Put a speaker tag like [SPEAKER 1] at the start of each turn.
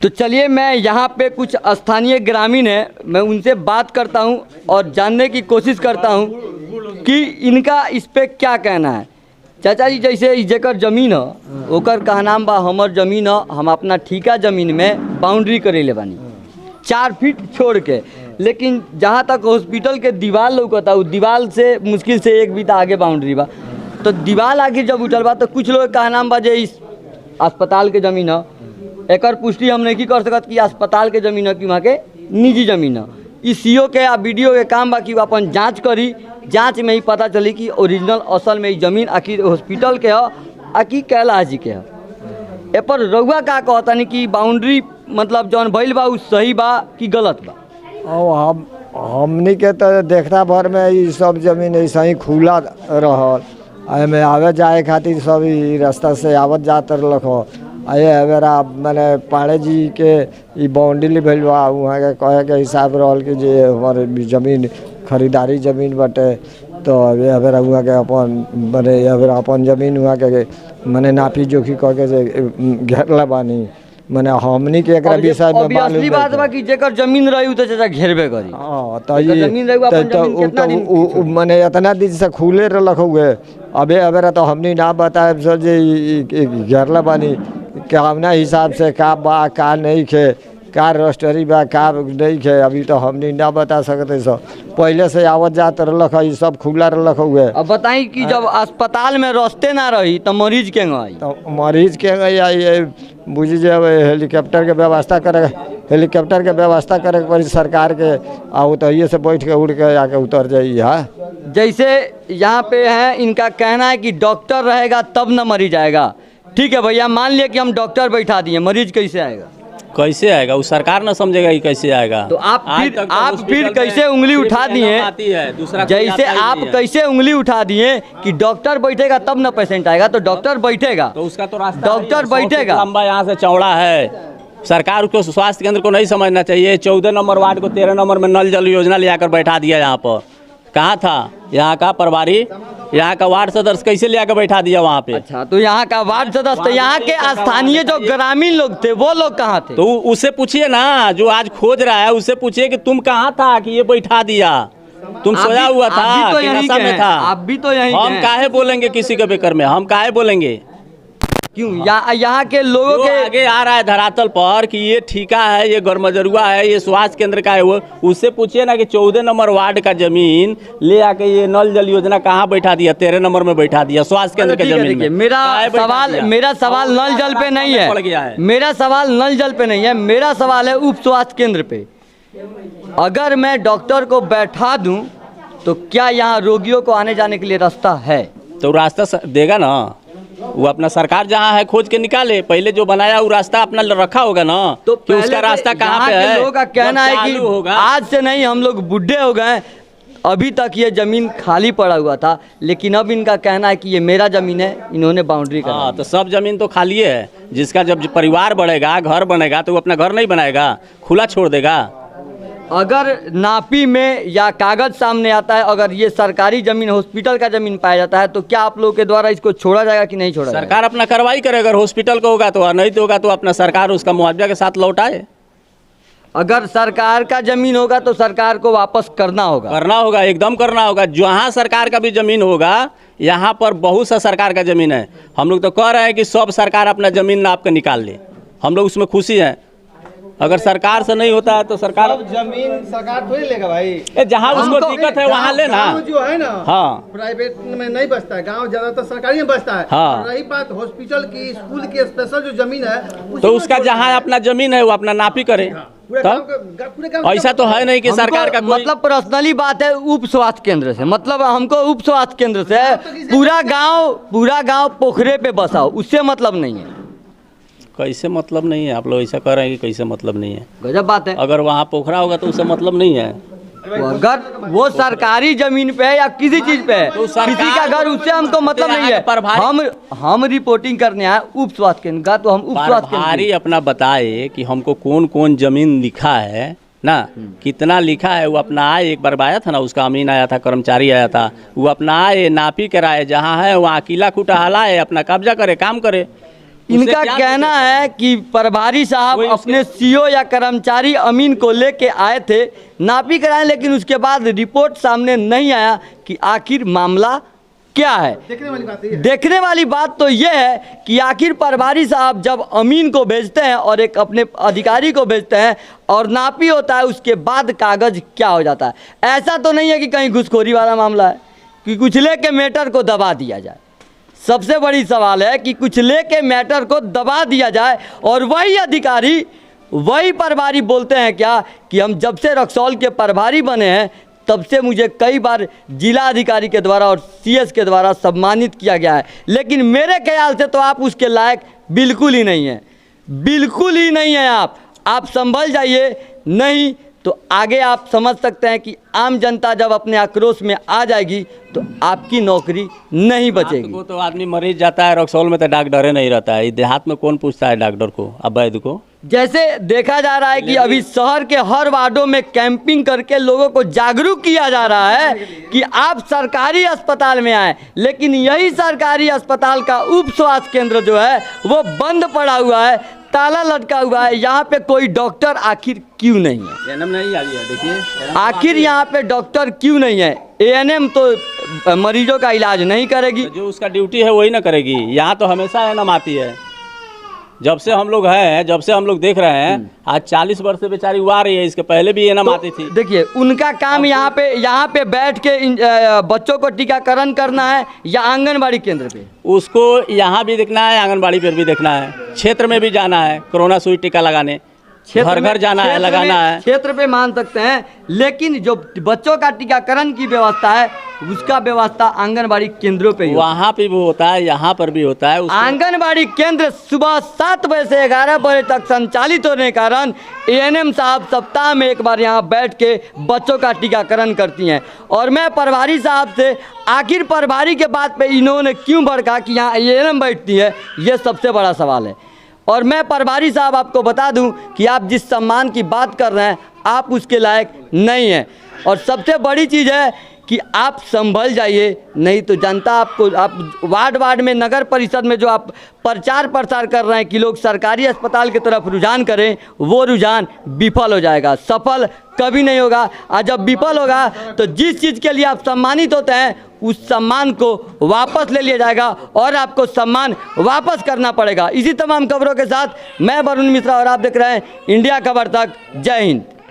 [SPEAKER 1] तो चलिए मैं यहाँ पे कुछ स्थानीय ग्रामीण हैं, मैं उनसे बात करता हूँ और जानने की कोशिश करता हूँ कि इनका इस पे क्या कहना है। चाचा जी, जैसे जेकर जमीन है ओकर का नाम बा हमर जमीन है, हम अपना ठीका जमीन में बाउंड्री करेले बानी 4 फीट छोड़ के, लेकिन जहाँ तक हॉस्पिटल के दीवार लौकता उ दीवार से मुश्किल से 1 बीता आगे बाउंड्री बा। तो दीवार आगे जब उठल बा तो कुछ लोग का नाम बा जे इस अस्पताल के जमीन है, एकर पुष्टि हम नहीं कर सकत कि अस्पताल के जमीन है कि वहाँ के निजी जमीन है। इस सीओ के या बीडीओ के काम बा कि वो अपन जांच करी, जांच में ही पता चली कि ओरिजिनल असल में जमीन आखिर हॉस्पिटल के है आकि कैलाश जी के है। ए पर रउआ का कहतानी कि बाउंड्री मतलब जौन भइल बा उ सही बा कि गलत बा?
[SPEAKER 2] और हमनी के तो देखता भर में ये सब जमीन ऐसा ही खुला रहल, एमें आवे जाए खातिर सब ई रास्ता से आवत जात रहलक हो। ये अगर मैंने पाड़े जी के ई बाउंड्री भइल बा वहाँ के कहे के हिसाब रहल कि जे हमारे जमीन खरीदारी जमीन बटे, तो ये अगर वहाँ के अपन बने अगर अपन जमीन वहाँ के मैंने नापी जोखी कह के घेरला बानी, मैंने हमनी के एक विषय में
[SPEAKER 1] असली बात बा कि जेकर जमीन रही तो चाचा घेरबे करी।
[SPEAKER 2] हाँ तो ये मैंने इतना दिन से खुले रहलक हुए, अबे अबेरा तो हमनी ना बताए सर जे घेरला बानी कामना हिसाब से का बा का नहीं खे, का रजिस्ट्री बा का नहीं खे, अभी तो हमनी ना बता सकते सर। पहले से आवत जात रहलक है, सब खुला रहलक हुए।
[SPEAKER 1] अब बताई कि जब अस्पताल में रास्ते ना रही तो मरीज के आई,
[SPEAKER 2] तो मरीज के आई ये बुझी जब हेलीकॉप्टर के व्यवस्था करे, हेलीकॉप्टर के व्यवस्था करे पड़ी सरकार के, आ तो ये से बैठ के उड़ के आके उतर जाइए। हाँ
[SPEAKER 1] जैसे यहाँ पे है इनका कहना है कि डॉक्टर रहेगा तब न मरीज आएगा। ठीक है भैया, मान लिया कि हम डॉक्टर बैठा दिए, मरीज कैसे आएगा?
[SPEAKER 3] कैसे आएगा? वो सरकार ना समझेगा कि कैसे आएगा।
[SPEAKER 1] तो आप फिर कैसे उंगली उठा दिए, जैसे आप कैसे उंगली उठा दिए कि डॉक्टर बैठेगा तब ना पेशेंट आएगा, तो डॉक्टर बैठेगा
[SPEAKER 3] तो उसका तो रास्ता
[SPEAKER 1] डॉक्टर बैठेगा
[SPEAKER 3] लंबा यहाँ से चौड़ा है। सरकार को स्वास्थ्य केंद्र को नहीं समझना चाहिए। 14 नंबर वार्ड को 13 नंबर में नल जल योजना ले आकर बैठा दिया। यहाँ पर कहाँ था यहाँ का प्रभारी, यहाँ का वार्ड सदस्य कैसे ले आकर बैठा दिया वहाँ पे?
[SPEAKER 1] अच्छा, तो यहाँ का वार्ड सदस्य, यहाँ के स्थानीय जो ग्रामीण लोग थे वो लोग कहाँ थे?
[SPEAKER 3] तो उससे पूछिए ना, जो आज खोज रहा है उससे पूछिए कि तुम कहाँ था कि ये बैठा दिया, तुम सोया हुआ था
[SPEAKER 1] तो
[SPEAKER 3] कि नशा में था?
[SPEAKER 1] आप भी तो यही
[SPEAKER 3] हम काहे बोलेंगे किसी के बेकर में, हम काहे बोलेंगे?
[SPEAKER 1] क्यों यहाँ के लोगों के
[SPEAKER 3] आगे आ रहा है धरातल पर कि ये ठीका है, ये गरमजरुआ है, ये स्वास्थ्य केंद्र का है, वो उससे पूछिए ना कि 14 नंबर वार्ड का जमीन ले आके ये नल जल योजना कहाँ बैठा दिया? 13 नंबर में बैठा दिया स्वास्थ्य केंद्र के जमीन में।
[SPEAKER 1] मेरा सवाल नल जल पे नहीं है, मेरा सवाल नल जल पे नहीं है, मेरा सवाल है उप स्वास्थ्य केंद्र पे। अगर मैं डॉक्टर को बैठा दूं तो क्या यहाँ रोगियों को आने जाने के लिए रास्ता है?
[SPEAKER 3] तो रास्ता देगा ना, वो अपना सरकार जहाँ है खोज के निकाले। पहले जो बनाया वो रास्ता अपना रखा होगा ना,
[SPEAKER 1] तो
[SPEAKER 3] कि उसका रास्ता कहाँ पे है?
[SPEAKER 1] लोगों का कहना है कि आज से नहीं, हम लोग बुढ़े हो गए, अभी तक ये जमीन खाली पड़ा हुआ था, लेकिन अब इनका कहना है कि ये मेरा जमीन है, इन्होंने बाउंड्री करा।
[SPEAKER 3] हाँ, तो सब जमीन तो खाली है। जिसका जब परिवार बढ़ेगा, घर बनेगा, तो वो अपना घर नहीं बनाएगा, खुला छोड़ देगा।
[SPEAKER 1] अगर नापी में या कागज सामने आता है, अगर ये सरकारी जमीन हॉस्पिटल का जमीन पाया जाता है, तो क्या आप लोगों के द्वारा इसको छोड़ा जाएगा कि नहीं छोड़ा जाएगा?
[SPEAKER 3] सरकार अपना कार्रवाई करे, अगर हॉस्पिटल को होगा तो, नहीं तो होगा तो अपना सरकार उसका मुआवजा के साथ लौटाए।
[SPEAKER 1] अगर सरकार का जमीन होगा तो सरकार को वापस करना होगा,
[SPEAKER 3] एकदम करना होगा। जहाँ सरकार का भी जमीन होगा, यहाँ पर बहुत सा सरकार का जमीन है। हम लोग तो कह रहे हैं कि सब सरकार अपना जमीन नाप के निकाल ले, हम लोग उसमें खुशी हैं। अगर सरकार से नहीं होता है तो सरकार
[SPEAKER 4] जमीन सरकार थोड़ी लेगा भाई।
[SPEAKER 3] जहाँ उसको दिक्कत है वहाँ लेना।
[SPEAKER 4] जो है ना,
[SPEAKER 3] हाँ,
[SPEAKER 4] प्राइवेट में नहीं बसता है, गांव ज्यादातर सरकारी में बसता है।
[SPEAKER 3] हाँ।
[SPEAKER 4] रही बात हॉस्पिटल की, स्कूल की स्पेशल जो जमीन है,
[SPEAKER 3] तो उसका जहाँ अपना जमीन है वो अपना नापी करे। ऐसा तो है नहीं कि सरकार का
[SPEAKER 1] मतलब पर्सनली बात है उप स्वास्थ्य केंद्र से, मतलब हमको उप स्वास्थ्य केंद्र से पूरा गांव पोखरे पे बसा हो, उससे मतलब नहीं है।
[SPEAKER 3] कैसे मतलब नहीं है? आप लोग ऐसा कर रहे हैं कि कैसे मतलब नहीं है?
[SPEAKER 1] गजब बात है।
[SPEAKER 3] अगर वहाँ पोखरा होगा तो उससे मतलब नहीं है।
[SPEAKER 1] अगर वो सरकारी जमीन पे है या किसी चीज पे है, तो किसी का घर, उससे हमको मतलब नहीं है। हम रिपोर्टिंग करने आए उप स्वास्थ्य केंद्र का, तो हम उप स्वास्थ्य
[SPEAKER 3] केंद्र अपना बताए कि हमको कौन कौन जमीन लिखा है ना, कितना लिखा है, वो अपना आए। एक बार आया था ना, उसका अमीन आया था, कर्मचारी आया था, वो अपना आए, नापी कराए, जहाँ है वहाँ किला खूटा हलाए, अपना कब्जा करे, काम करे।
[SPEAKER 1] इनका
[SPEAKER 3] क्या
[SPEAKER 1] कहना है कि प्रभारी साहब
[SPEAKER 3] वही
[SPEAKER 1] अपने सीओ या कर्मचारी अमीन को लेके आए थे नापी कराएं, लेकिन उसके बाद रिपोर्ट सामने नहीं आया कि आखिर मामला क्या है।
[SPEAKER 4] देखने वाली बात ये है।
[SPEAKER 1] देखने वाली बात तो ये है कि आखिर प्रभारी साहब जब अमीन को भेजते हैं और एक अपने अधिकारी को भेजते हैं और नापी होता है, उसके बाद कागज क्या हो जाता है। ऐसा तो नहीं है कि कहीं घुसखोरी वाला मामला है कि कुछ लेके मैटर को दबा दिया जाए। सबसे बड़ी सवाल है कि कुछ लेके मैटर को दबा दिया जाए और वही अधिकारी वही प्रभारी बोलते हैं क्या कि हम जब से रक्सौल के प्रभारी बने हैं तब से मुझे कई बार जिला अधिकारी के द्वारा और सीएस के द्वारा सम्मानित किया गया है, लेकिन मेरे ख्याल से तो आप उसके लायक बिल्कुल ही नहीं हैं, बिल्कुल ही नहीं हैं। आप संभल जाइए, नहीं तो आगे आप समझ सकते हैं कि आम जनता जब अपने आक्रोश में आ जाएगी तो आपकी नौकरी नहीं बचेगी।
[SPEAKER 3] को तो आदमी मरीज जाता है, रक्सौल में तो डॉक्टर नहीं रहता है, देहात में कौन पूछता है डॉक्टर को, अवैध को।
[SPEAKER 1] जैसे देखा जा रहा है कि अभी शहर के हर वार्डों में कैंपिंग करके लोगों को जागरूक किया जा रहा है कि आप सरकारी अस्पताल में आए, लेकिन यही सरकारी अस्पताल का उप स्वास्थ्य केंद्र जो है वो बंद पड़ा हुआ है, ताला लटका हुआ है। यहाँ पे कोई डॉक्टर आखिर क्यों नहीं है?
[SPEAKER 3] एएनएम नहीं आ रही है, देखिए
[SPEAKER 1] आखिर यहाँ पे डॉक्टर क्यों नहीं है? एएनएम तो मरीजों का इलाज नहीं करेगी,
[SPEAKER 3] जो उसका ड्यूटी है वही ना करेगी। यहाँ तो हमेशा एएनएम आती है, जब से हम लोग हैं, जब से हम लोग देख रहे हैं। आज 40 वर्ष से बेचारी वो आ रही है, इसके पहले भी एएनएम आती थी।
[SPEAKER 1] देखिए उनका काम यहाँ पे बैठ के बच्चों को टीकाकरण करना है या आंगनबाड़ी केंद्र पे?
[SPEAKER 3] उसको यहाँ भी देखना है, आंगनबाड़ी पर भी देखना है, क्षेत्र में भी जाना है, कोरोना सुई टीका लगाने, घर घर जाना है, लगाना है।
[SPEAKER 1] क्षेत्र पे मान सकते हैं, लेकिन जो बच्चों का टीकाकरण की व्यवस्था है उसका व्यवस्था आंगनबाड़ी केंद्रों पे ही होता है।
[SPEAKER 3] वहाँ पे भी होता है, यहाँ पर भी होता है।
[SPEAKER 1] आंगनबाड़ी केंद्र सुबह 7 बजे से 11 बजे तक संचालित होने के कारण एएनएम साहब सप्ताह में एक बार यहाँ बैठ के बच्चों का टीकाकरण करती हैं। और मैं प्रभारी साहब से आखिर प्रभारी के बात पे इन्होंने क्यों भड़का कि यहाँ एएनएम बैठती है, ये सबसे बड़ा सवाल है। और मैं प्रभारी साहब आपको बता दूं कि आप जिस सम्मान की बात कर रहे हैं आप उसके लायक नहीं हैं। और सबसे बड़ी चीज़ है कि आप संभल जाइए, नहीं तो जनता आपको, आप वार्ड में, नगर परिषद में जो आप प्रचार प्रसार कर रहे हैं कि लोग सरकारी अस्पताल की तरफ रुझान करें, वो रुझान विफल हो जाएगा, सफल कभी नहीं होगा। और जब विफल होगा तो जिस चीज़ के लिए आप सम्मानित होते हैं उस सम्मान को वापस ले लिया जाएगा और आपको सम्मान वापस करना पड़ेगा। इसी तमाम खबरों के साथ मैं वरुण मिश्रा और आप देख रहे हैं इंडिया खबर तक। जय हिंद।